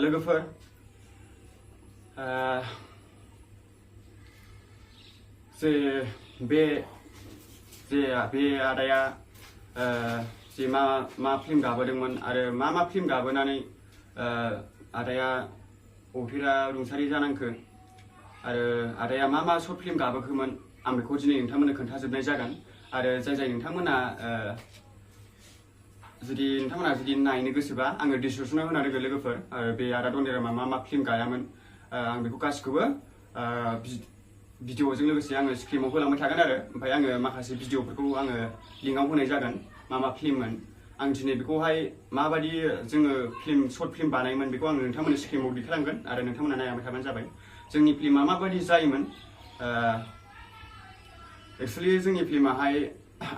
लोगोफोर बे आदाया जे मा फिल्म गाबोदोंमोन आरो मा फिल्म गाबोनानै आदाया अथिरा रुंसारि जानांखो आरो आदाया मा सर्ट फिल्म गाबोखोमोन आं बेखौ दिनै नोंथांमोननो खोन्थाजोबनाय जागोन आरो जाय नोंथांमोना जुदि नायनो गोसोबा आङो डिसक्रिपसनाव होना होगोन लोगोफोर बे आदा दन्दिरामा मा फिल्म गायामोन आं बेखौ गासिखौबो भिडिअजों लोगोसे आङो स्क्रिनाव होलांबाय थागोन आरो ओमफ्राय आङो माखासे भिडिअफोरखौ आङो लिंकआव होनाय जागोन मा फिल्ममोन आं दिनै बेखौहाय माबायदि जोङो सर्ट फिल्म बानायोमोन बेखौ आं नोंथांमोननो स्क्रिनाव देखायलांगोन आरो नोंथांमोना नायलांबाय थाबानो जाबाय जोंनि फिल्मा माबायदि जायोमोन एक्चुअलि जोंनि फिल्माहाय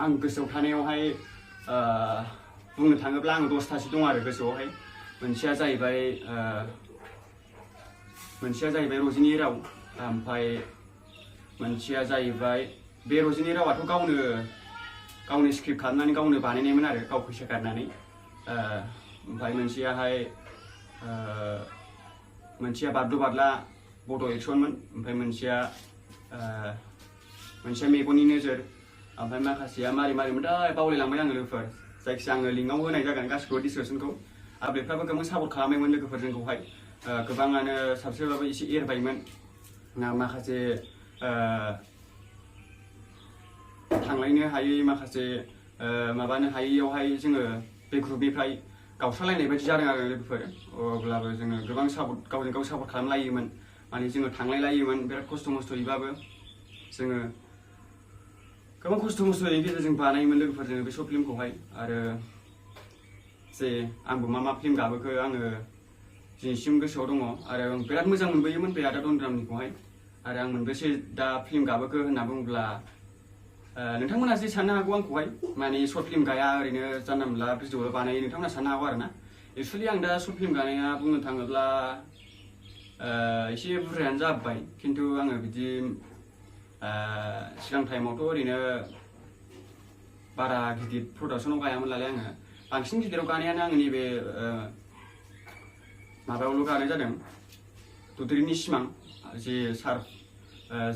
आं गोसोआव थानायावहाय बुंनो थाङोब्ला आं 10थासो दं आरो गोसोआवहाय मोनसेया जाहैबाय रजिनि राव ओमफ्राय मोनसेया जाहैबाय बे रजिनि रावाथ' गावनो स्क्रिप्ट खालामनानै गावनो बानायनायमोन आरो गाव फैसा गारनानै ओमफ्राय मोनसेया बारद' बारला बड' एक्सनमोन ओमफ्राय मोनसेया मेगननि नोजोर ओमफ्राय माखासेया मारै बावलायलांबाय आङो लोगोफोर जायखिजाया आङो लिंकआव होनाय जागोन गासिखौबो डिसक्रिपसनखौ आपडेटफ्राबो गोबां सापर्ट खालामबायमोन लोगोफोर जोंखौहाय गोबाङानो साबस्क्राइबाबो एसे एरबायमोन माखासे थांलायनो हायै माखासे माबानो हायैयावहाय जोङो बे ग्रुपनिफ्राय गावस्रालायनाय बायदि जादों आरो लोगोफोर अब्लाबो जोङो गोबां गावजों गाव सापर्ट खालामलायोमोन माने जोङो थांलायलायोमोन बिराद खस्थ' मस्थ'यैबाबो जोङो गोबां खस्थ' मस्थ'नि गेजेरजों बानायोमोन लोगोफोर जोङो बे सर्ट फिल्मखौहाय आरो आंबो मा फिल्म गाबोखो आङो दिनैसिम गोसोआव दङ आरो आं बिराद मोजां मोनबोयोमोन बे आदा दन्दिरामनिखौहाय आरो आं मोनबेसे दा फिल्म गाबोखो होनना बुङोब्ला नोंथांमोना जे साननो हागौ आंखौहाय माने सर्ट फिल्म गाया ओरैनो जानला मोनला भिडिअल बानायो नोंथांमोना साननो हागौ आरो ना एक्चुअलि आं दा सर्ट फिल्म गानाया बुंनो थाङोब्ला एसे बुरजायानो जाबाय खिन्थु आङो बिदि सिगां टाइमावथ' ओरैनो बारा गिदिर प्रडाक्सनाव गायामोन नालाय आङो बांसिन गिदिराव गानायानो आङो नैबे माबायावल' गानाय जादों ददेरेनि सिमां जे सार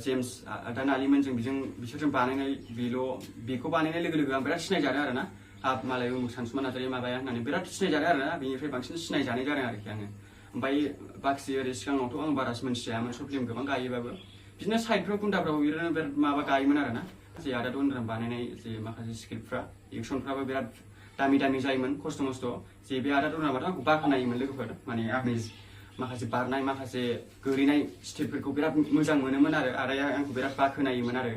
जेम्स आदा नालिमोनजों बिसोरजों बानायनाय बेखौ बानायनाय लोगो आं बिराद सिनायजादों आरो ना मालाय उमुक सानसुमा नार्जारि माबाया होननानै बिराद सिनायजादों आरो ना बेनिफ्राय बांसिन सिनायजानाय जादों आरोखि आङो ओमफ्राय बाखि ओरै सिगाङावथ' आं बारा मिन्थिजायामोन सर्ट फिल्म गोबां गायोबाबो बिदिनो साइडफ्राव गुन्दाफ्राव बिराद माबा गायोमोन आरो ना जे आदा दन्दिराम बानायनाय जे माखासे स्क्रिप्टफ्रा एक्सनफ्राबो बिराद दामि जायोमोन खस्थ' मस्थ' जे बे आदा दन्दिरामाथ' आंखौ बाख्नायोमोन लोगोफोर माने आंनि माखासे बारनाय माखासे गोलैनाय स्टेपफोरखौ बिराद मोजां मोनोमोन आरो आदाया आंखौ बिराद बाख्नायोमोन आरो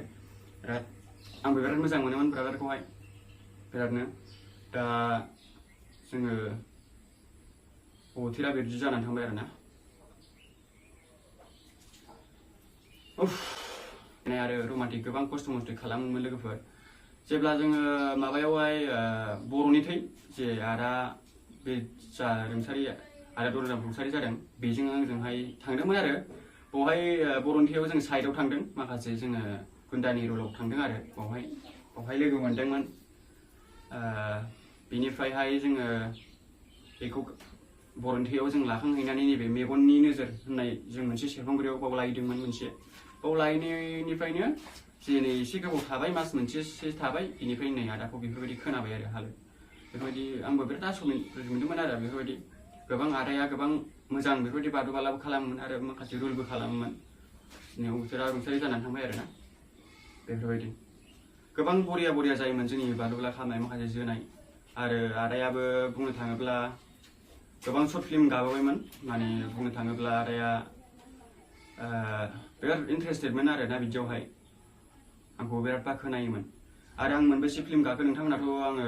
आंबो बिराद मोजां मोनोमोन ब्रादारखौहाय बिरादनो दा जोङो अथिरा बिदि जानानै थांबाय आरो ना आरो रमान्टिक गोबां खस्थ' मस्थ' खालामोमोन लोगोफोर जेब्ला जोङो माबायावहाय बर'नि थै जे आदा बे जा आदा दन्दिराम रुंसारि जादों बेजों आंजोंहाय थांदोंमोन आरो बेवहाय बर'नि थैयाव जों साइडआव थांदों माखासे जोङो गुन्दानि रलाव थांदों आरो बेवहाय लोगो मोनदोंमोन बेनिफ्रायहाय जोङो बेखौ बर'नि थैयाव जों लाखांहैनानै नैबे मेगननि नोजोर होननाय जों मोनसे सेरफांगुरियाव बाव लाहैदोंमोन बाव लाहैनायनिफ्रायनो दिनै एसे गोबाव थाबाय मास मोनसेसो थाबाय बेनिफ्राय नै आदाखौ बेफोरबायदि खोनाबाय आरो बेफोरबायदि आंबो बिराद आसरित मोनदोंमोन आरो बेफोरबायदि गोबां आदाया गोबां मोजां बेफोरबायदि बारद' बारलाबो खालामोमोन आरो माखासे रुलबो खालामोमोन दिनै अथिरा रुंसारि जानानै थांबाय आरो ना बेफोरबायदि गोबां बरिया जायोमोन जोंनि बारद' बारला खालामनाय माखासे जोनाय आरो आदायाबो बुंनो थाङोब्ला गोबां सर्ट फिल्म गाबोबायमोन माने बुंनो थाङोब्ला आदाया बिराद इन्टारेस्टेडमोन आरो ना बिदियावहाय आंखौ बिराद बाख्नायोमोन आरो आं मोनबेसे फिल्म गाखो नोंथांमोनाथ' आङो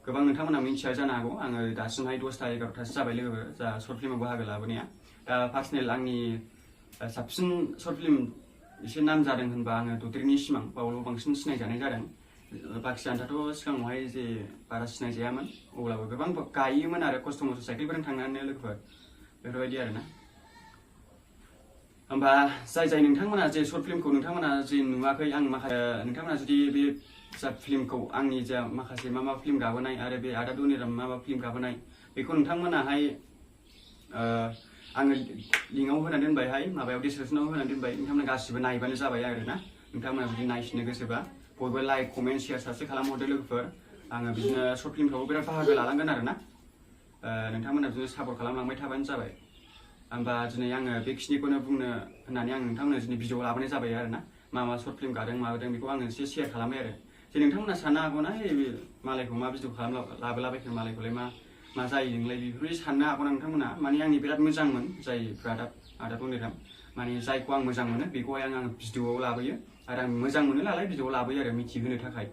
गोबां नोंथांमोना मिन्थिया जानो हागौ आङो दासिमहाय 10ता 11तासो जाबाय लोगो जा सर्ट फिल्माव बाहागो लाबोनाया दा पार्सनेल आंनि साबसिन सर्ट फिल्म एसे नाम जादों होनबा आङो ददेरेनि सिमां बावल' बांसिन सिनायजानाय जादों बाखि आन्थाथ' सिगाङावहाय जे बारा सिनायजायामोन अब्लाबो गोबां गायोमोन आरो खस्थ' मस्थ' साइकेलफोरजों थांनानै लोगोफोर बेफोरबायदि आरो ना होमबा जाय नोंथांमोना जे सर्ट फिल्मखौ नोंथांमोना जे नुवाखै आं माखासे नोंथांमोना जुदि बे जा फिल्मखौ आंनि जा माखासे मा फिल्म गाबोनाय आरो बे आदा दन्दिराम मा फिल्म गाबोनाय बेखौ नोंथांमोनाहाय आङो लिंकआव होनानै दोनबायहाय माबायाव डिसक्रिपसनाव होनानै दोनबाय नोंथांमोना गासिबो नायबानो जाबाय आरोना नोंथांमोना जुदि नायसिनो गोसोबा बयबो लाइक कमेन्ट शेयार साबस्क्राइब खालामहरदो लोगोफोर आङो बिदिनो सर्ट फिल्मफ्रावबो बिराद बाहागो लालांगोन आरोना नोंथांमोना बिदिनो सापर्ट खालामलांबाय थाबानो जाबाय होमबा दिनै आङो बेखिनिखौनो बुंनो होननानै आं नोंथांमोननो दिनै भिडिअ लाबोनाय जाबाय आरोना मा सर्ट फिल्म गादों माबादों बेखौ आङो एसे शेयार खालामबाय आरो जे नोंथांमोना साननो हागौना मालायखौ मा भिडिअ लाबोलाबायखो मालायखौलाय मा जायो नोंलाय बेफोरबायदि साननो हागौना नोंथांमोना माने आंनि बिराद मोजांमोन जाय आदा बन्दिराम माने जायखौ आं मोजां मोनो बेखौहाय आं भिडिअआव लाबोयो आरो आं मोजां मोनो नालाय भिडिअआव लाबोयो आरो मिथिहोनो थाखाय